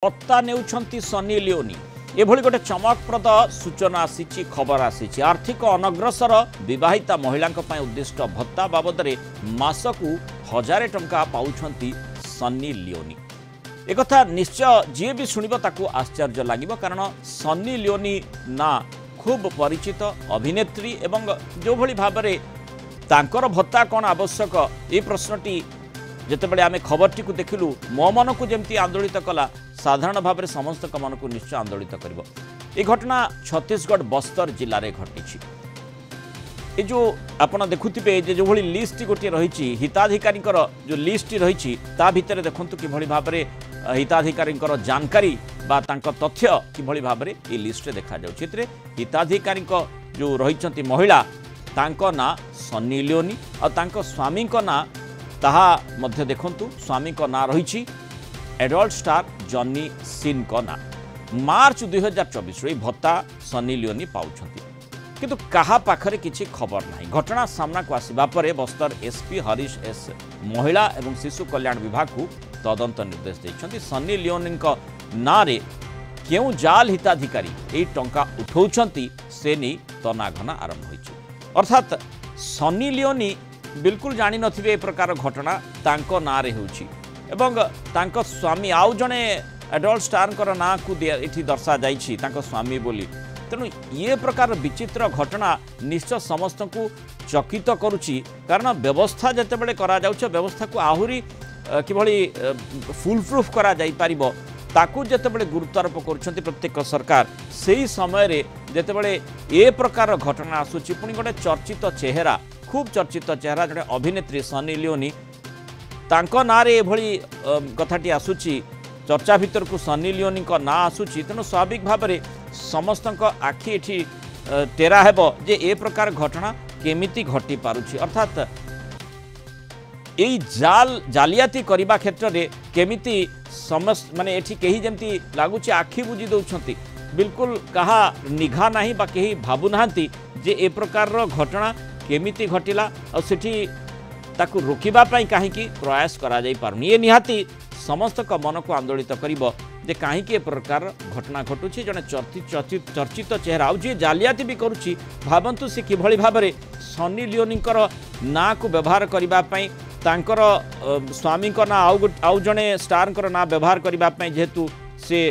पत्ता नेउछंती सनी लियोनी एभली गोटे चमकप्रद सूचना आसी खबर आसी आर्थिक अनग्रसर विवाहिता महिला उद्दिष्ट भत्ता बाबद मासकू 1000 टंका पाउछंती सनी लियोनी। एक निश्चय जी भी शुणिब ताकू आश्चर्य लगे कारण सनी लियोनी ना खूब परिचित अभिनेत्री एवं जो भली भाबरे तांकर भत्ता कौन आवश्यक ये प्रश्नटी जितेबाला आम खबरटी को देखिलु मो मन को जमी आंदोलित कला साधारण भाव में समस्त मन को निश्चय आंदोलित कर। यह घटना छत्तीसगढ़ बस्तर जिले में घटी। ये जो आपड़ देखुवे जो भली लिस्ट गोटे रही हिताधिकारी जो लिस्ट रही भितर देखु कि भाव में हिताधिकारी जानकारी बा तथ्य कि भाव में ये लिस्ट देखा हिताधिकारी जो रही महिला तांको ना सनी लियोनी और स्वामी ना ताहा मध्य देखंतु स्वामी को ना रही एडल्ट स्टार जॉनी सिन को ना। मार्च 2024 भत्ता सनी लियोनी पाउछंती किंतु कहा पाखरे किछि खबर नाही। घटना सामना को आसिबा परे बस्तर एसपी हरीश एस महिला एवं शिशु कल्याण विभाग को तदंत निर्देश दैछंती। सनी लियोनी ना रे केउ जाल हिताधिकारी ए टंका उठाउछंती से नहीं तनाघना आरंभ होइछि। अर्थात सनी लियोनी बिल्कुल जानी नथिबे ए प्रकार घटना तांको ना रे होउछि एवं तांको स्वामी आउ जने एडल्ट स्टार ना को एठी दर्शा जाइछि तांको स्वामी बोली। तेणु ये प्रकार विचित्र घटना निश्चय समस्त को चकित करुछि कारण व्यवस्था जतेबेले करा जाउछ व्यवस्था को आहुरी किभली फुल प्रूफ करा जाई परिबो ताकू जतेबेले गुरुत्वारोप करुछंती प्रत्येक सरकार सेही समय रे जतेबेले ए प्रकार घटना आसुछि पुनी गोटे चर्चित चेहरा खूब चर्चित चेहरा जड़े अभिनेत्री सनी लियोनी तांको ना रे एभली कथाटी आसुछि चर्चा भितर को सनी लियोनी को ना आसुछि। तेणु स्वाभाविक भाव में समस्त आखि एठी टेरा हेबो जे ए प्रकार घटना केमिति घटी पारुछि। अर्थात जालियाती करबा क्षेत्र में केमिति समस्त माने एठी केही जेमती लागुछि आखि बुझी दउछंती बिल्कुल कहा निघा नाही बा केही भाबु नाहंती जे ए प्रकार घटना केमिति घटिला और सेठी ताकू रोकिबा पई काहे कि प्रयास करा जाई पारुनी। ये निहाती समस्त का मन को आंदोलित करिवो जे काहे कि ए प्रकार घटना घटुछि जने चर्चित चेहरा जे जालियाती भी करुछि भाबंतु से किभली भाबरे सनी लियोनीकर ना को व्यवहार करिबा पई तांकर स्वामी को ना आउ जने स्टार ना व्यवहार करिबा पई जेहेतु से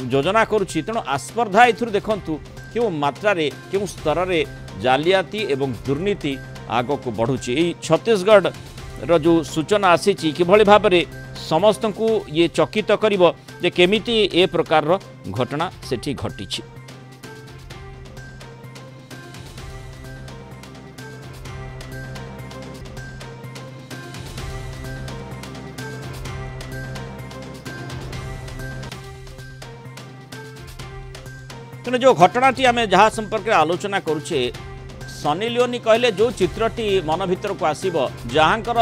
योजना करुछि। तेणु आस्पर्धा एथुर देखंतु क्यों मात्रा रे क्यों स्तर रे जालियाती एवं दुर्नीति आग को बढ़ुची। छत्तीसगढ़ रो जो सूचना आसी किभली भाव में समस्त को ये चकित करिवो जे केमिति ए प्रकार घटना सेठी घटिछि। तेणु जो घटनाटी आम जहाँ संपर्क आलोचना करुचे सनी लियोनी कहले जो चित्रटी मन भीतर को आसीबो जहाँकर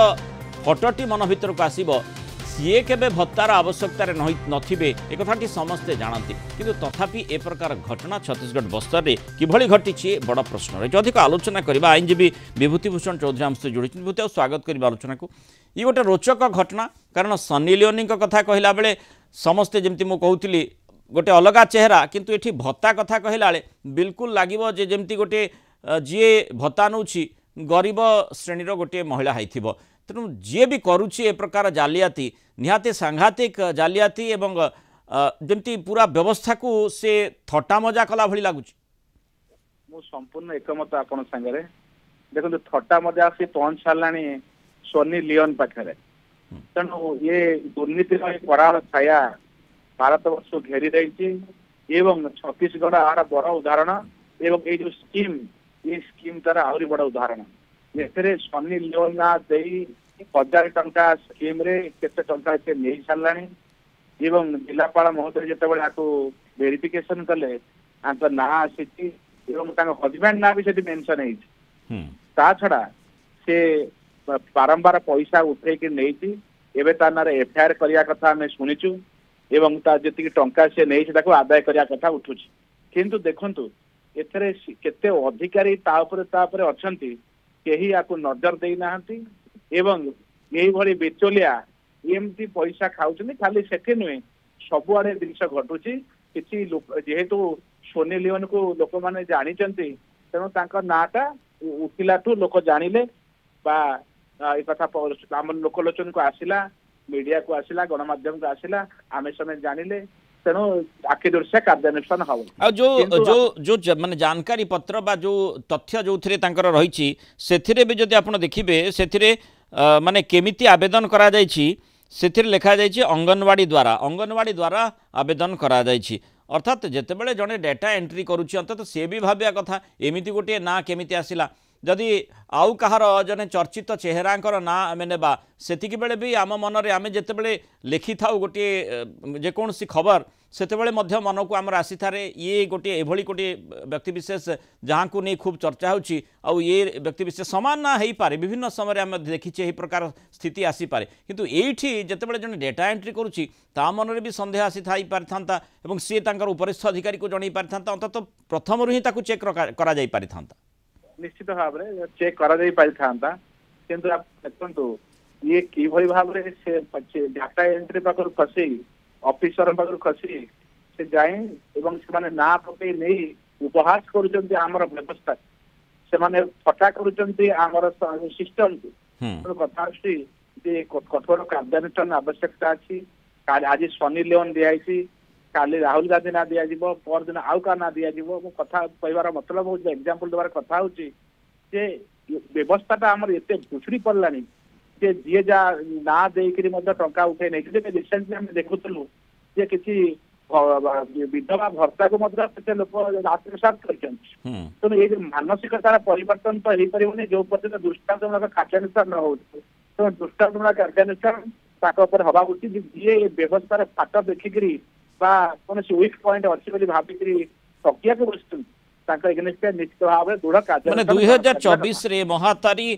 फटोटी मन भीतर को आसीबो सीए केबे भत्तार आवश्यकता नथिबे एक कथाटी समस्ते जानती किंतु तथापि ए प्रकार घटना छत्तीसगढ़ बस्तर में किभली घटी बड़ प्रश्न रही। अधिक आलोचना करबा आईनजीवी विभूतिभूषण चौधरी आम सहित जोड़ी विभूति स्वागत करबा आलोचना को। ये गोटे रोचक घटना कारण सनी लियोनी कथा कहला बेले समस्ते जमती मु कहूली गोटे अलग चेहरा किंतु एठी भत्ता कथा कहला बिल्कुल लागिबो जे जेमती गोटे जी भत्ता नौछि गरीब श्रेणीर गोटे महिला हाइथिबो। तेणु जी भी करुछि ए प्रकार जालियाती निहाते सांघातिक जालियाती एवं जेमती पूरा व्यवस्था को से थट्टा मजा कला भली लागुछि। मु संपूर्ण एकमत आपन संगरे देखो थट्टा मजा से पहुंच सारलानी सनी लियोन पाखरे। तेणु ये दुर्नीति कराल छाया भारत वर्ष घेरी रही एवं छत्तीसगढ़ आर बड़ उदाहरण एवं ये जो स्कीम ये स्कीम तार आहरी बड़ उदाहरण एथे सनी लियोन ना देई 1000 टंका स्कीम रे केते टंका से नहीं सारलानी एवं जिलापाल महोदय जेतेबेले आको वेरिफिकेशन कले आंक ना आसी एवं हजबैंड ना भी से मेंशन है ता छड़ा से बारंबार पैसा उठे कि नहीं एबे ता ना एफआईआर करिया कथा हमें सुनिचु एवं जी टंका से नहीं ताको आदाय करिया कथा उठुची किंतु देखंतु एथरे केते अधिकारी तापरे अछंती केही आको नजर देई नाहंती एवं यही भली बिचौलिया एमती पैसा खाऊछन खाली सेठी नुहे सबुआड़े जिन घटुची किसी जेहेतु सोनी लियोन को लोक मैंने जानी तेणु नाटा उठिला लोक जानिले बा ये कथा आम लोकलोचन को आसला मीडिया को आसला गणमाध्यम को आसला आम समय जानिले तेणु आखि दृश्य कार्यानुष्ठान हम जो माने जानकारी पत्र बा जो तथ्य जो रही से भी जदि आप देखिए से माने केमिति आवेदन करा जायछि सेथिरे लिखा जायछि अंगनवाड़ी द्वारा आवेदन करा जायछि अर्थात जेतेबेले जड़े डाटा एंट्री करुच्ची अंतत सी भी भाविया कथा एमती गोटे ना केमिति आसिला जदि आउ कहार जने चर्चित चेहरांकर ना आमे नेबा सेतिकी बेले भी आम मनरे आमे जेतेबेले लिखि थाउ गोटे जेकोसी खबर सेतेबेले मध्य मन को आमर आसी थारे ये गोटे एभली गोटे व्यक्तिविशेष जहाँ को नहीं खूब चर्चा होची आउ ये व्यक्तिविशेष समान ना हो पारे विभिन्न समय आम देखीचे यही प्रकार स्थिति आसी पारे किंतु एठी जेतेबेले जने डाटा एंट्री करुची ता मनरे भी संदेह आसी थाई पारिथांता एवं सी तांकर उपरिस्थ अधिकारी को जणई पारिथांता अंतत प्रथम रु ही ताकू चेक करा जाई पारिथांता निश्चित भाव में चेक करा जाई पारिथांता किंतु आप देखंतु ये किभली भाव रे से डाटा एंट्री पाकर खसी ऑफिसर पाकर खसी से जाए एवं से माने ना पकई नहीं उपहास करूचंती हमर व्यवस्था से माने फटा करूचंती हमर सिस्टम को कथा अछि जे कठोर कार्यानुष्ठान आवश्यकता अछि आज सनी लियोन दियाइछि काली राहुल गांधी ना दिया जीवो पर दिन आउ का ना दिया जीवो मो कथा कहबार मतलब हो एग्जांपल देबार कथा होची जे व्यवस्थाटा हमर एते भुसरी पड़लानी जे जे जा ना देकरी मध्य टंका उठे नै जे रिसेंटली हम देखुतलु जे किछि विधवा भर्ता को मध्य से लोक आत्मसात करछन तो ये मानसिकतार परिवर्तन तो हे परिबने जो पर्यंत दुष्टांतमूलक कार्यानुष्ठान न हो तो दुष्टांतमूलक कार्यानुष्ठान ताक ऊपर हवा उचित जे व्यवस्थार फाट देखिकरी कौन वीक पॉइंट अच्छी भाविकी प्रक्रिया को निश्चित भाव में दृढ़ कार्य 2024 रे महातारी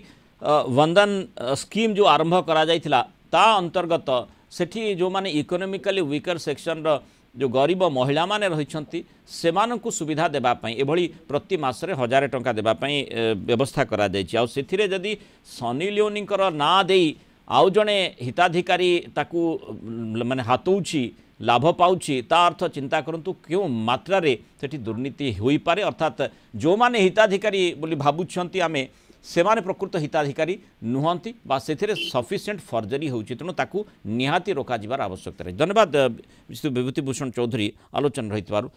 वंदन स्कीम जो आरंभ करा जायथिला ता अंतर्गत सेठी जो माने इकोनॉमिकली वीकर सेक्शन रो जो गरीब महिला माने रहिछंती सेमानकु सुविधा देबा पई एभली प्रति मासरे 1000 टंका देबा पई व्यवस्था करा जायछि आ सेथिरे जदी सनी लियोनिकर ना देई आउ जणे हिताधिकारी ताकू माने हातौछि लाभ पाउछि ता अर्थ चिंता करंतु क्यों मात्रा रे सेठी दुर्नीति होई पारे अर्थात जो माने हिताधिकारी बोली भाबुछंती आमे से माने प्रकृत हिताधिकारी नुहंती बा सेथिरे सफिशिएंट फर्जरी होउछि तेणु ताकू निहाती रोका जिबार आवश्यकता रही। धन्यवाद विभूति भूषण चौधरी आलोचना रहितबारु।